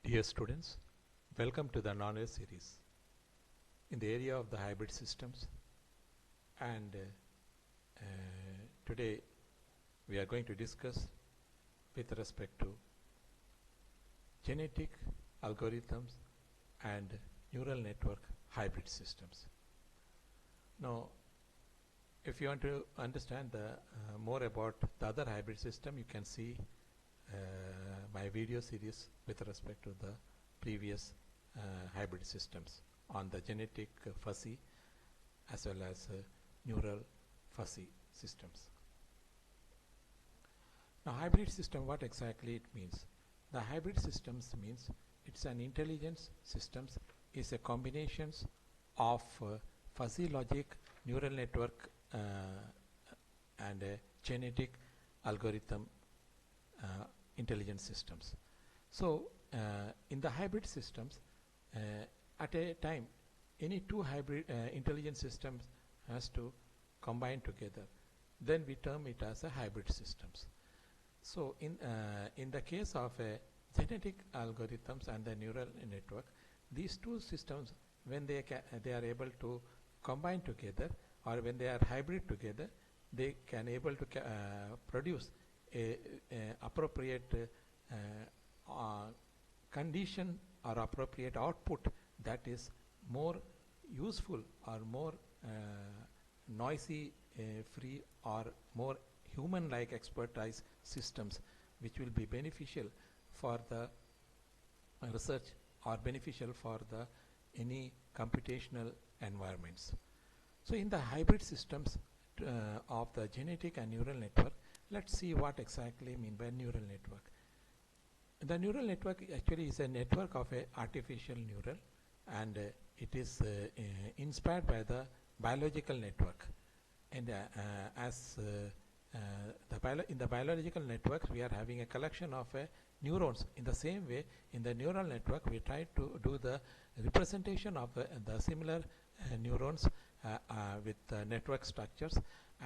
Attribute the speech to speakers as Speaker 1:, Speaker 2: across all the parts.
Speaker 1: Dear students, welcome to the knowledge series in the area of the hybrid systems, and today we are going to discuss with respect to genetic algorithms and neural network hybrid systems. Now, if you want to understand more about the other hybrid system, you can see my video series with respect to the previous hybrid systems on the genetic fuzzy as well as neural fuzzy systems. Now, hybrid system, what exactly it means? The hybrid systems means it's an intelligence systems is a combinations of fuzzy logic, neural network and genetic algorithm intelligence systems. So in the hybrid systems, at a time any two hybrid intelligence systems has to combine together, then we term it as a hybrid systems. So in the case of genetic algorithms and the neural network, these two systems, when they are able to combine together, or when they are hybrid together, they can able to produce a appropriate condition or appropriate output that is more useful or more noisy free or more human-like expertise systems, which will be beneficial for the research or beneficial for the any computational environments. So in the hybrid systems of the genetic and neural network, let's see what exactly mean by neural network. The neural network actually is a network of a artificial neural, and it is inspired by the biological network. And in the biological networks, we are having a collection of neurons. In the same way, in the neural network, we try to do the representation of the similar neurons with network structures,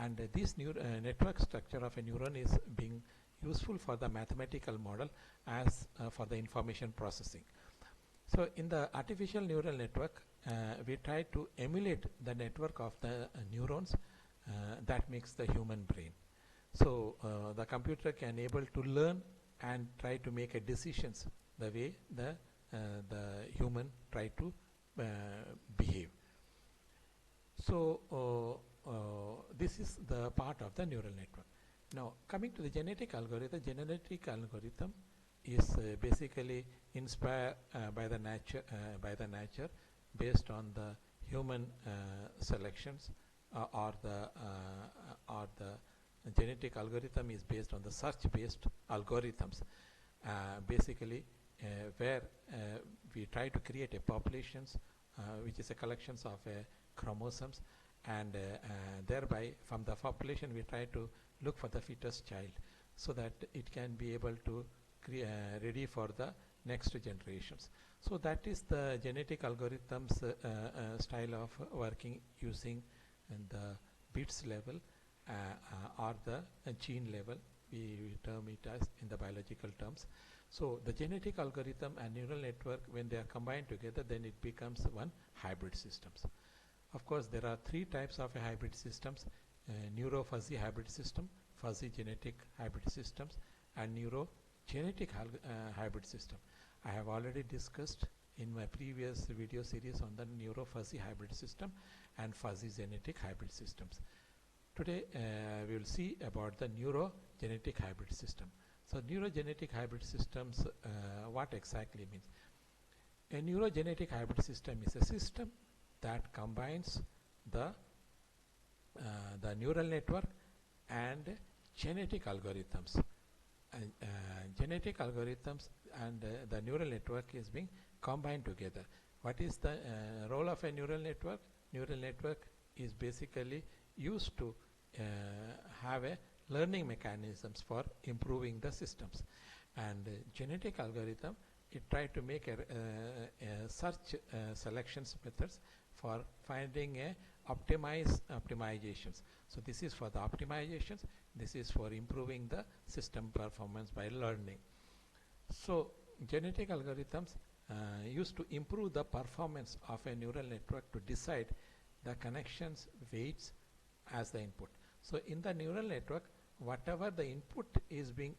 Speaker 1: and this network structure of a neuron is being useful for the mathematical model as for the information processing. So in the artificial neural network, we try to emulate the network of the neurons that makes the human brain. So the computer can able to learn and try to make a decisions the way the human try to behave. So this is the part of the neural network. Now, coming to the genetic algorithm is basically inspired by the nature based on the human selections, or the genetic algorithm is based on the search-based algorithms. Basically, where we try to create a populations which is a collections of chromosomes, and thereby from the population we try to look for the fittest child, so that it can be able to ready for the next generations. So that is the genetic algorithms style of working using the bits level or the gene level, we term it as in the biological terms. So the genetic algorithm and neural network, when they are combined together, then it becomes one hybrid systems. Of course, there are three types of hybrid systems: neuro-fuzzy hybrid system, fuzzy genetic hybrid systems, and neuro-genetic hybrid system. I have already discussed in my previous video series on the neuro-fuzzy hybrid system and fuzzy genetic hybrid systems. Today we will see about the neuro-genetic hybrid system. So neurogenetic hybrid systems, what exactly means? A neurogenetic hybrid system is a system that combines the neural network and genetic algorithms. And genetic algorithms and the neural network is being combined together. What is the role of a neural network? Neural network is basically used to have a learning mechanisms for improving the systems, and genetic algorithm, it try to make a search selections methods for finding a optimizations. So this is for the optimizations, this is for improving the system performance by learning. So genetic algorithms used to improve the performance of a neural network to decide the connections weights as the input. So in the neural network, whatever the input is being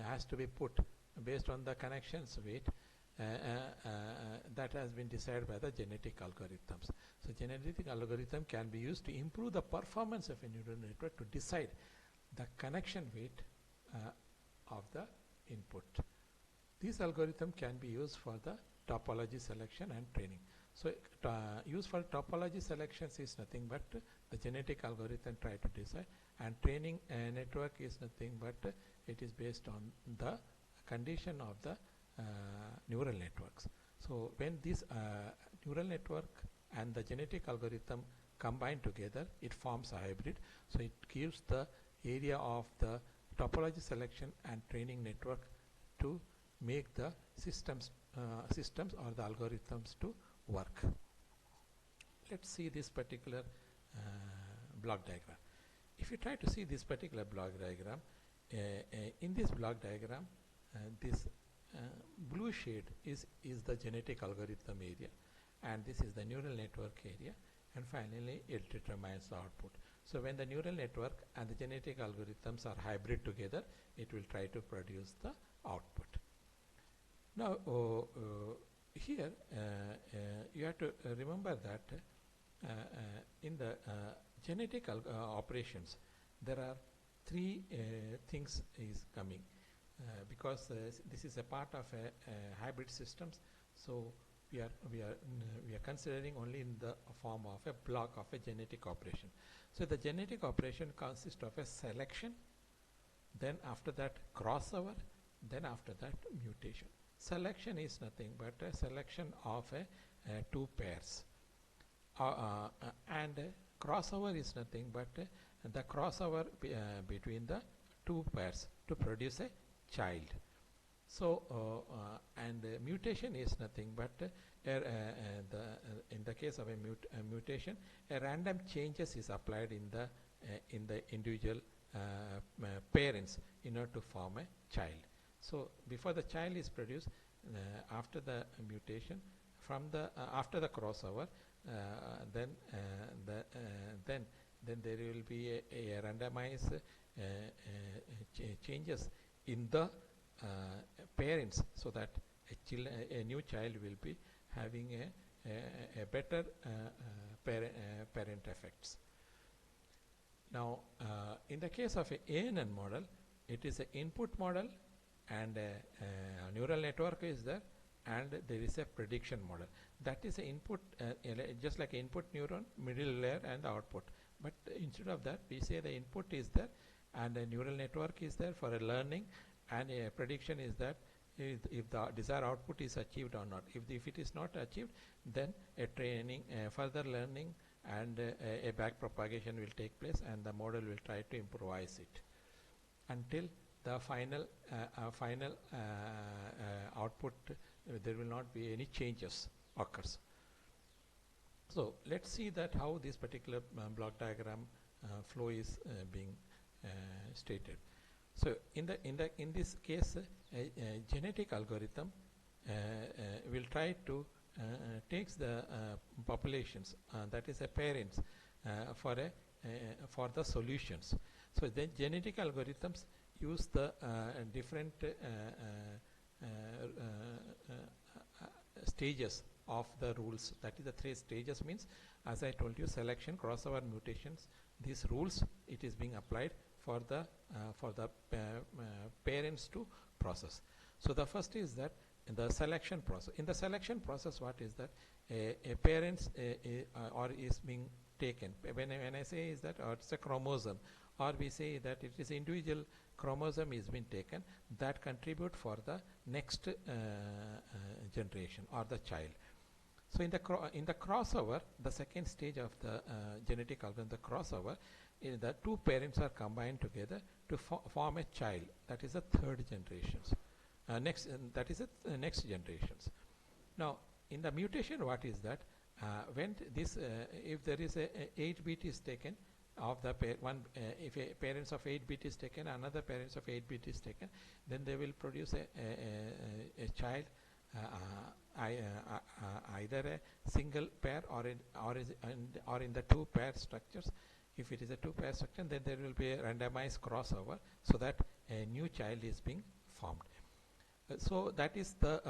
Speaker 1: has to be put based on the connections weight, that has been decided by the genetic algorithms. So genetic algorithm can be used to improve the performance of a neural network to decide the connection weight of the input. This algorithm can be used for the topology selection and training. So use for topology selections is nothing but the genetic algorithm try to decide, and training network is nothing but it is based on the condition of the neural networks. So when this neural network and the genetic algorithm combine together, it forms a hybrid. So it gives the area of the topology selection and training network to make the systems or the algorithms to work. Let's see this particular block diagram. If you try to see this particular block diagram, in this block diagram, this blue shade is the genetic algorithm area, and this is the neural network area, and finally it determines the output. So when the neural network and the genetic algorithms are hybrid together, it will try to produce the output. Now here you have to remember that in the genetic operations there are three things is coming because this is a part of a hybrid systems. So we are considering only in the form of a block of a genetic operation. So the genetic operation consists of a selection, then after that crossover, then after that mutation. Selection is nothing but a selection of two pairs, and crossover is nothing but the crossover between the two pairs to produce a child. So and mutation is nothing but in the case of a mutation, a random changes is applied in the individual parents in order to form a child. So before the child is produced, after the mutation, from the after the crossover, then there will be a randomized changes in the parents, so that a new child will be having a better parent effects. Now in the case of a ANN model, it is an input model, and a neural network is there, and there is a prediction model. That is an input, just like input neuron, middle layer, and the output. But instead of that, we say the input is there, and a neural network is there for a learning, and a prediction is that if the desired output is achieved or not. If it is not achieved, then a training, further learning, and a back propagation will take place, and the model will try to improvise it until the final output. There will not be any changes occurs. So let's see that how this particular block diagram flow is being stated. So in this case, a genetic algorithm will try to takes the populations, that is a parents, for the solutions. So the genetic algorithms use the different stages of the rules. That is the three stages means, as I told you, selection, crossover, mutations. These rules, it is being applied for the parents to process. So the first is that in the selection process. In the selection process, what is that a parents or is being taken. When I say is that, or it's a chromosome, or we say that it is individual chromosome is being taken, that contribute for the next generation or the child. So in the crossover, the second stage of the genetic algorithm, the crossover, is that two parents are combined together to form a child. That is the third generations. That is the next generations. Now in the mutation, what is that? When this if there is a 8 bit is taken, of the if a parents of 8-bit is taken, another parents of 8-bit is taken, then they will produce a child either a single pair or in the two pair structures. If it is a two pair structure, then there will be a randomized crossover so that a new child is being formed. So that is the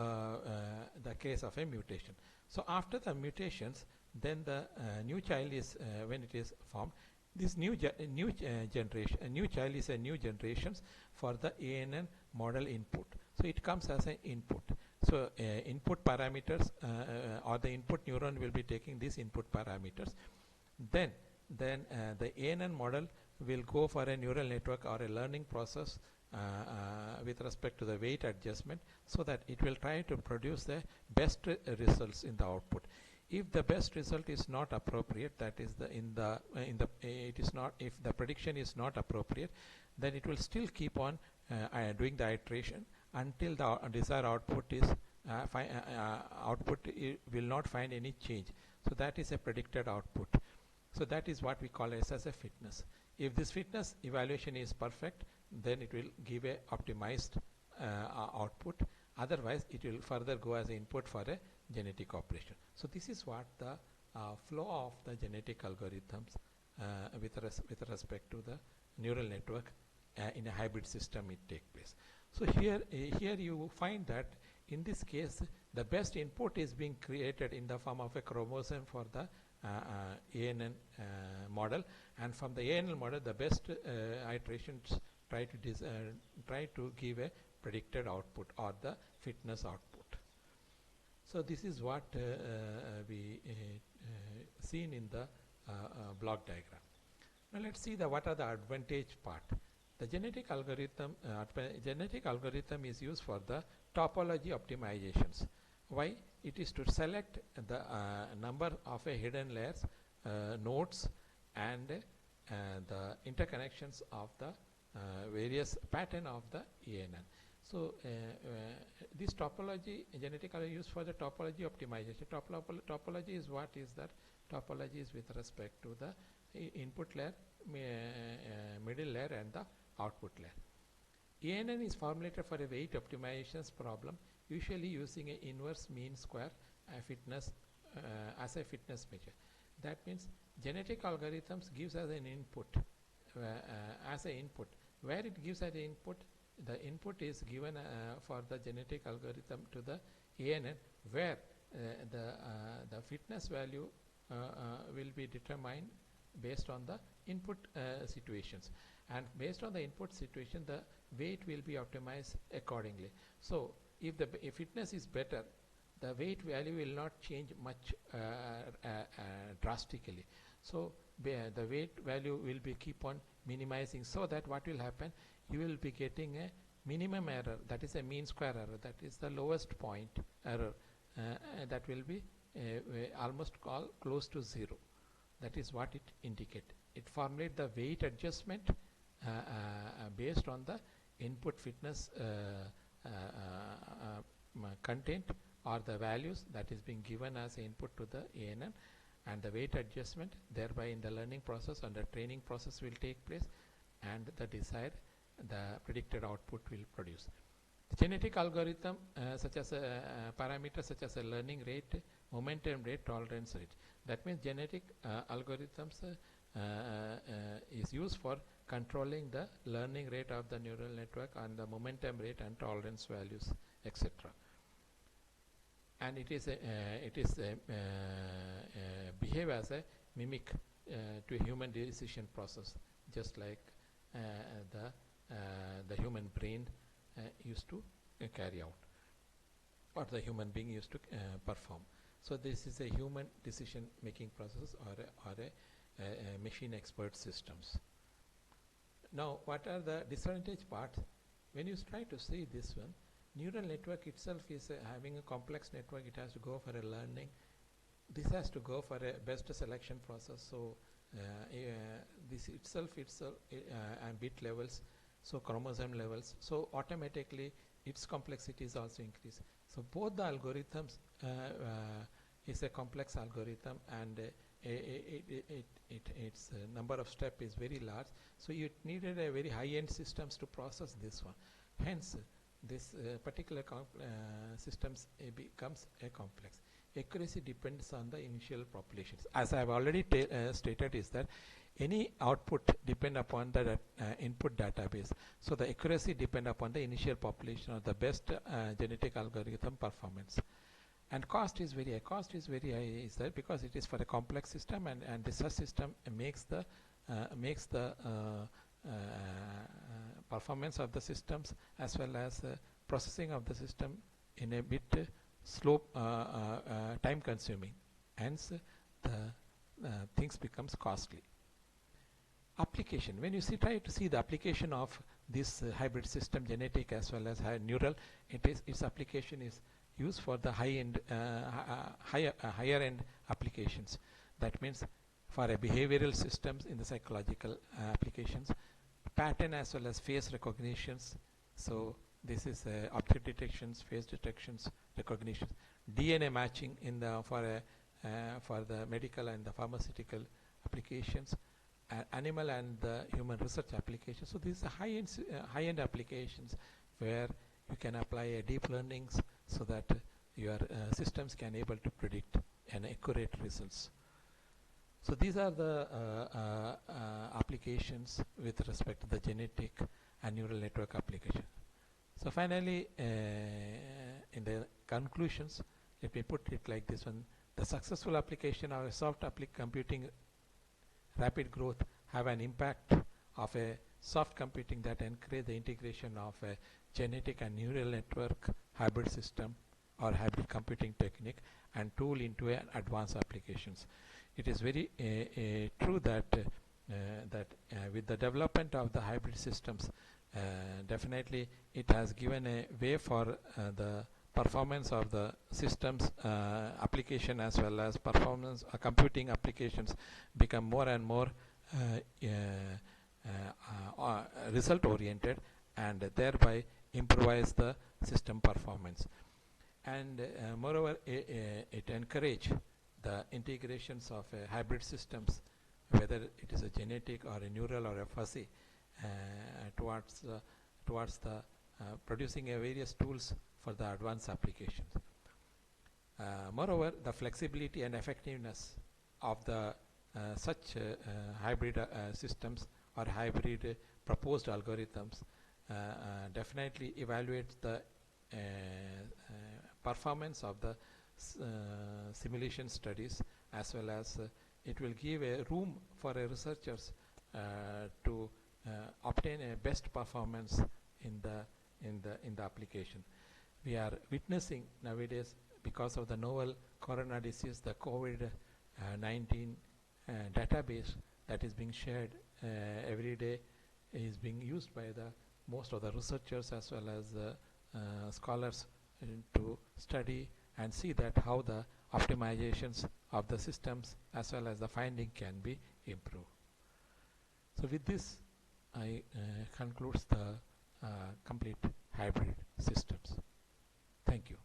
Speaker 1: case of a mutation. So after the mutations, then the new child is when it is formed. This new generation, a new child is a new generations for the ANN model input. So it comes as an input. So input parameters or the input neuron will be taking these input parameters. Then the ANN model will go for a neural network or a learning process with respect to the weight adjustment, so that it will try to produce the best results in the output. If the best result is not appropriate, that is if the prediction is not appropriate, then it will still keep on doing the iteration until the desired output is will not find any change. So that is a predicted output. So that is what we call as a fitness. If this fitness evaluation is perfect, then it will give a optimized output. Otherwise, it will further go as input for a genetic operation. So this is what the flow of the genetic algorithms with respect to the neural network in a hybrid system it take place. So here you find that in this case the best input is being created in the form of a chromosome for the ANN model, and from the ANN model the best iterations try to give a predicted output or the fitness output. So this is what we seen in the block diagram. Now let's see what are the advantage part. The genetic algorithm is used for the topology optimizations. Why? It is to select the number of hidden layers, nodes, and the interconnections of the various pattern of the ANN. So this topology, genetic are used for the topology optimization. Topology is what is that? Topology is with respect to the input layer, middle layer, and the output layer. ANN is formulated for a weight optimizations problem, usually using an inverse mean square fitness as a fitness measure. That means genetic algorithms gives us an input as an input. Where it gives as an input, the input is given for the genetic algorithm to the ANN, where the fitness value will be determined based on the input situations, and based on the input situation the weight will be optimized accordingly. So if the fitness is better, the weight value will not change much drastically. So the weight value will be keep on minimizing, so that what will happen, you will be getting a minimum error, that is a mean square error, that is the lowest point error, that will be almost close to zero. That is what it indicates. It formulates the weight adjustment based on the input fitness content or the values that is being given as input to the ANN, and the weight adjustment, thereby in the learning process and the training process will take place, and the predicted output will produce. The genetic algorithm such as parameters such as a learning rate, momentum rate, tolerance rate. That means genetic algorithms is used for controlling the learning rate of the neural network and the momentum rate and tolerance values, etc. And it behave as a mimic to human decision process, just like the human brain used to carry out, or the human being used to perform. So this is a human decision making process or a machine expert systems. Now what are the disadvantage parts? When you try to see this one, neural network itself is having a complex network. It has to go for a learning. This has to go for a best selection process. So this itself and bit levels, so chromosome levels, so automatically its complexity is also increased. So both the algorithms is a complex algorithm, and its number of step is very large, so you needed a very high-end systems to process this one. Hence, this particular systems becomes a complex. Accuracy depends on the initial populations. As I have already stated, is that any output depend upon the input database. So the accuracy depend upon the initial population or the best genetic algorithm performance. And cost is very high, is that because it is for a complex system, and this system makes the performance of the systems as well as processing of the system in a bit slow, time consuming. Hence the things becomes costly. Application, when you try to see the application of this hybrid system, genetic as well as neural, its application is used for the high-end, higher-end applications. That means for a behavioral systems in the psychological applications, pattern as well as face recognitions. So this is object detections, face detections, recognitions, DNA matching in the for the medical and the pharmaceutical applications, animal and the human research applications. So these are high-end applications where you can apply deep learnings so that your systems can able to predict an accurate results. So these are the applications with respect to the genetic and neural network application. So finally, in the conclusions, let me put it like this one: the successful application of a soft computing rapid growth have an impact of a soft computing that encourage the integration of a genetic and neural network hybrid system or hybrid computing technique and tool into an advanced applications. It is very true that with the development of the hybrid systems, definitely it has given a way for the performance of the systems application as well as performance computing applications become more and more result oriented, and thereby improvise the system performance. And moreover, it encourage the integrations of hybrid systems, whether it is a genetic or a neural or a fuzzy, towards the producing various tools for the advanced applications. Moreover, the flexibility and effectiveness of the such hybrid systems or hybrid proposed algorithms definitely evaluates the performance of the simulation studies, as well as it will give a room for researchers to obtain a best performance in the application. We are witnessing nowadays, because of the novel corona disease, the COVID-19 database that is being shared every day is being used by the most of the researchers as well as the scholars to study and see that how the optimizations of the systems as well as the finding can be improved. So with this, I concludes the complete hybrid systems. Thank you.